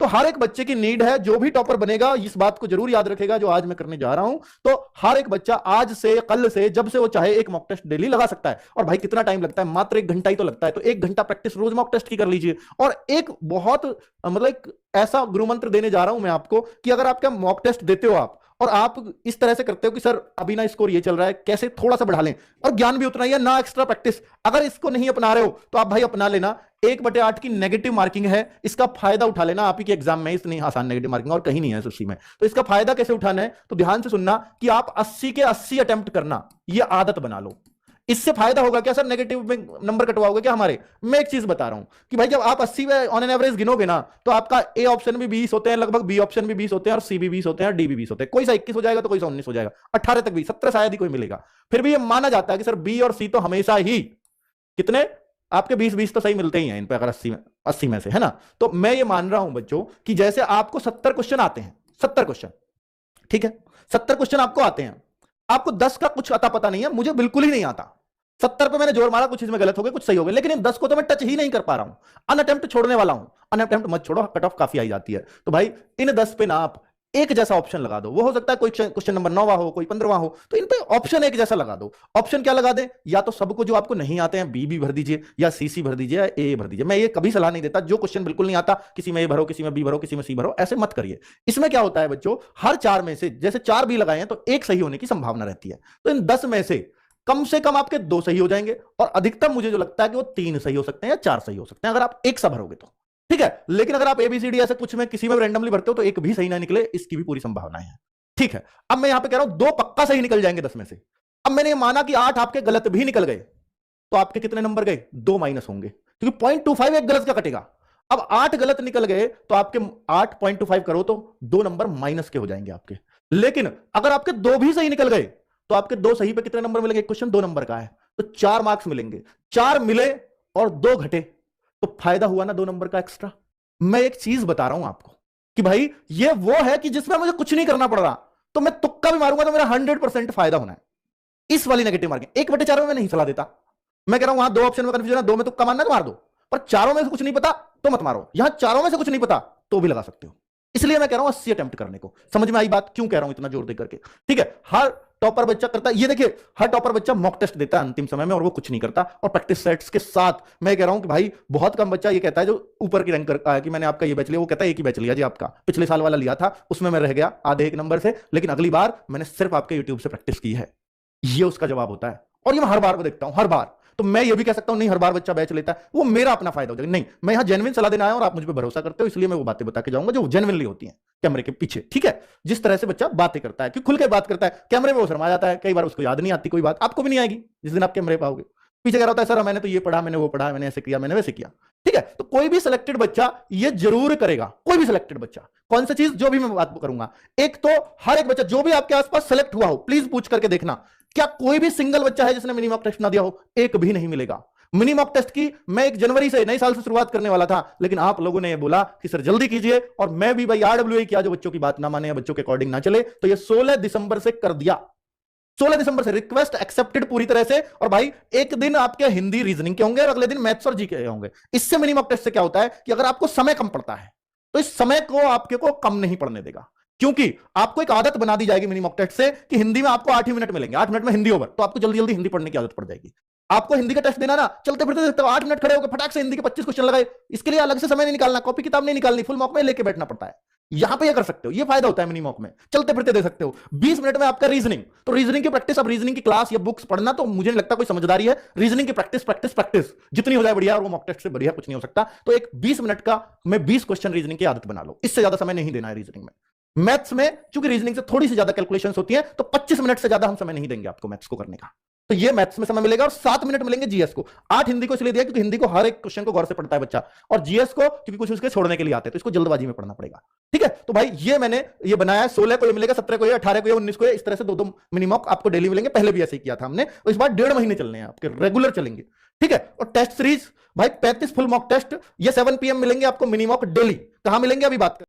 तो हर एक बच्चे की नीड है, जो भी टॉपर बनेगा इस बात को जरूर याद रखेगा जो आज मैं करने जा रहा हूं। तो हर एक बच्चा आज से, कल से, जब से वो चाहे एक मॉक टेस्ट डेली लगा सकता है। और भाई कितना टाइम लगता है? मात्र 1 घंटा ही तो लगता है। तो 1 घंटा प्रैक्टिस रोज मॉक टेस्ट की कर लीजिए। और एक बहुत मतलब एक ऐसा गुरु मंत्र देने जा रहा हूं मैं आपको कि अगर आपका मॉक टेस्ट देते हो आप और आप इस तरह से करते हो कि सर अभी ना स्कोर ये चल रहा है, कैसे थोड़ा सा बढ़ा लें, और ज्ञान भी उतना ही है ना, एक्स्ट्रा प्रैक्टिस, अगर इसको नहीं अपना रहे हो तो आप भाई अपना लेना। 1/8 की नेगेटिव मार्किंग है, इसका फायदा उठा लेना। आप ही के एग्जाम में इतनी आसान नेगेटिव मार्किंग और कहीं नहीं है उसी में। तो इसका फायदा कैसे उठाना है, तो ध्यान से सुनना कि आप 80 के 80 अटेम्प्ट करना, यह आदत बना लो। इससे फायदा होगा क्या? सर नेगेटिव में नंबर कटवाओगे क्या हमारे? मैं एक चीज बता रहा हूं कि भाई जब आप 80 में ऑन एन एवरेज गिनोगे ना, तो आपका ए ऑप्शन भी 20 होते हैं लगभग, बी ऑप्शन भी 20 होते हैं, और सी भी 20 होते हैं, और डी भी 20 होते हैं। कोई सा 21 हो जाएगा तो कोई सा 19 हो जाएगा, 18 तक भी, 17 शायद ही कोई मिलेगा। फिर भी ये माना जाता है कि सर बी और सी तो हमेशा ही कितने आपके 20-20 तो सही मिलते ही हैं इन पे, अगर 80 में से, है ना। तो मैं ये मान रहा हूं बच्चों कि जैसे आपको 70 क्वेश्चन आते हैं, 70 क्वेश्चन, ठीक है, 70 क्वेश्चन आपको आते हैं, आपको 10 का कुछ अता पता नहीं है, मुझे बिल्कुल ही नहीं आता। 70 पे मैंने जोर मारा, कुछ इसमें गलत हो गए, कुछ सही हो गए, लेकिन इन 10 को तो मैं टच ही नहीं कर पा रहा हूं। अनअटेम्प्ट छोड़ने वाला हूं। अनअटेम्प्ट मत छोड़ो, कट ऑफ काफी आई जाती है। तो भाई इन 10 पे ना आप एक जैसा ऑप्शन लगा दो। वो हो सकता है कोई क्वेश्चन नंबर 9वां हो, कोई 15वां हो, तो इन पे ऑप्शन एक जैसा लगा दो। ऑप्शन क्या लगा दें? या तो सबको जो आपको नहीं आते हैं बी भर दीजिए, या सी भर दीजिए, या ए भर दीजिए। मैं ये कभी सलाह नहीं देता, जो क्वेश्चन बिल्कुल नहीं आता किसी में ए भरो, किसी में बी भरो, किसी में सी भरो, ऐसे मत करिए। इसमें क्या होता है बच्चों, हर 4 में से जैसे 4 बी लगाए हैं तो एक सही होने की संभावना रहती है। तो इन 10 में से कम आपके 2 सही हो जाएंगे, और अधिकतम मुझे जो लगता है कि वो 3 सही हो सकते हैं या 4 सही हो सकते हैं, अगर आप एक सा भरोगे तो, ठीक है। लेकिन अगर आप एबीसीडी ऐसे कुछ में किसी में रैंडमली भरते हो तो एक भी सही ना निकले, इसकी भी पूरी संभावना है, ठीक है। अब मैं यहां पे कह रहा हूं 2 पक्का सही निकल जाएंगे 10 में से। अब मैंने माना कि 8 आपके गलत भी निकल गए, तो आपके कितने नंबर गए? 2 माइनस होंगे, क्योंकि 0.25 एक गलत का कटेगा। अब 8 गलत निकल गए तो आपके 8.25 करो तो 2 नंबर माइनस के हो जाएंगे आपके। लेकिन अगर आपके 2 भी सही निकल गए तो आपके 2 सही पे कितने नंबर मिलेंगे? क्वेश्चन 2 नंबर का है तो 4 मार्क्स मिलेंगे। 4 मिले और 2 घटे तो फायदा हुआ ना 2 नंबर का एक्स्ट्रा। मैं एक चीज बता रहा हूं आपको कि भाई ये वो है कि जिसमें मुझे कुछ नहीं करना पड़ रहा, तो मैं तुक्का भी मारूंगा तो मेरा 100% फायदा होना है। इस वाली नेगेटिव मार्किंग 1/4 में मैं नहीं सलाह देता। मैं कह रहा हूं वहां 2 ऑप्शन में कंफ्यूजन है, 2 में तुक्का मारना है तो मार दो, पर 4 में से कुछ नहीं पता तो मत मारो। यहां 4 में से कुछ नहीं पता तो भी लगा सकते हो। इसलिए मैं कह रहा हूं 80 अटेम्प्ट करने को। समझ में आई बात? क्यों कह रहा हूं इतना जोर देकर के? ठीक है, हर टॉपर बच्चा करता है। ये देखिए, हर टॉपर बच्चा मॉक टेस्ट देता है अंतिम समय में और वो कुछ नहीं करता, और प्रैक्टिस सेट्स के साथ। मैं कह रहा हूं कि भाई बहुत कम बच्चा ये कहता है जो ऊपर की रैंक करता है कि मैंने आपका ये बैच लिया, वो कहता है एक ही बैच लिया जी आपका, पिछले साल वाला लिया था, उसमें मैं रह गया आधे एक नंबर से, लेकिन अगली बार मैंने सिर्फ आपके यूट्यूब से प्रैक्टिस की है। ये उसका जवाब होता है, और ये मैं हर बार को देखता हूं, हर बार। तो मैं ये भी कह सकता हूं नहीं हर बार बच्चा बैच लेता है, वो मेरा अपना फायदा हो जाएगा। नहीं, मैं यहां जेन्युइन सलाह देना आया और आप मुझ पर भरोसा करते हो, इसलिए मैं वो बातें बता के जाऊंगा जो जेन्युइनली होती हैं कैमरे के पीछे, ठीक है। जिस तरह से बच्चा बातें करता है, कि खुल के बात करता है, कैमरे में वो शर्मा जाता है, कई बार उसको याद नहीं आती कोई बात, आपको भी नहीं आएगी जिस दिन आप कैमरे पे आओगे। पीछे कह रहा होता है सर मैंने तो ये पढ़ा, मैंने वो पढ़ा, मैंने ऐसे किया, मैंने वैसे किया, ठीक है। तो कोई भी सिलेक्टेड बच्चा ये जरूर करेगा, कोई भी सिलेक्टेड बच्चा। कौन सी चीज? जो भी मैं बात करूंगा, एक तो हर एक बच्चा जो भी आपके आसपास सेलेक्ट हुआ हो, प्लीज पूछ करके देखना, क्या कोई भी सिंगल बच्चा है जिसने मिनी मॉक टेस्ट ना दिया हो? एक भी नहीं मिलेगा। मिनी मॉक टेस्ट की मैं 1 जनवरी से, नए साल से शुरुआत करने वाला था, लेकिन आप लोगों ने ये बोला कि सर जल्दी कीजिए, और मैं भी भाई RWA किया, जो बच्चों की बात ना माने या बच्चों के अकॉर्डिंग ना चले, तो ये 16 दिसंबर से कर दिया। 16 दिसंबर से रिक्वेस्ट एक्सेप्टेड पूरी तरह से। और भाई एक दिन आपके हिंदी रीजनिंग के होंगे और अगले दिन मैथ्स और जीके होंगे। इससे मिनी मॉक टेस्ट से क्या होता है कि अगर आपको समय कम पड़ता है तो इस समय को आपके को कम नहीं पड़ने देगा, क्योंकि आपको एक आदत बना दी जाएगी मिनी मॉक टेस्ट से कि हिंदी में आपको 8 ही मिनट मिलेंगे, 8 मिनट में हिंदी ओवर, तो आपको जल्दी जल्दी हिंदी पढ़ने की आदत पड़ जाएगी। आपको हिंदी का टेस्ट देना ना, चलते फिरते तो 8 मिनट खड़े होकर फटाक से हिंदी के 25 क्वेश्चन लगाए, इसके लिए अलग से समय नहीं निकालना, कॉपी किताब नहीं निकालनी, फुल मॉक में लेके बैठना पड़ता है। यहां पे ये कर सकते हो, ये फायदा होता है मिनी मॉक में, चलते फिरते दे सकते हो। 20 मिनट में आपका रीजनिंग, तो रीजनिंग की प्रैक्टिस, अब रीजनिंग की क्लास या बुक्स पढ़ना तो मुझे नहीं लगता कोई समझदारी है। रीजनिंग की प्रैक्टिस प्रैक्टिस प्रैक्टिस जितनी हो जाए बढ़िया, और वो मॉक टेस्ट से बढ़िया कुछ नहीं हो सकता। तो एक 20 मिनट का मैं 20 क्वेश्चन रीजनिंग की आदत बना लो, इससे ज्यादा समय नहीं देना है रीजनिंग में। मैथ्स में चूंकि रीजनिंग से थोड़ी सी ज्यादा कैलकुलेशंस होती हैं, तो 25 मिनट से ज्यादा हम समय नहीं देंगे आपको मैथ्स को करने का। तो ये मैथ्स में समय मिलेगा, और 7 मिनट मिलेंगे जीएस को। 8 हिंदी को इसलिए दिया क्योंकि हिंदी को हर एक क्वेश्चन को गौर से पढ़ता है बच्चा, और जीएस को क्योंकि कुछ उसके छोड़ने के लिए आते हैं, तो इसको जल्दबाजी में पढ़ना पड़ेगा, ठीक है। तो भाई ये मैंने ये बनाया है, 16 को ये मिलेगा, 17 को ये, 18 को ये, 19 को ये, इस तरह से 2-2 मिनी मॉक आपको डेली मिलेंगे। पहले भी ऐसे ही किया था हमने, और इस बार 1.5 महीने चलने हैं आपके, रेगुलर चलेंगे, ठीक है। और टेस्ट सीरीज भाई 35 फुल मॉक टेस्ट, ये 7 PM मिलेंगे आपको मिनी मॉक डेली। कहां मिलेंगे अभी बात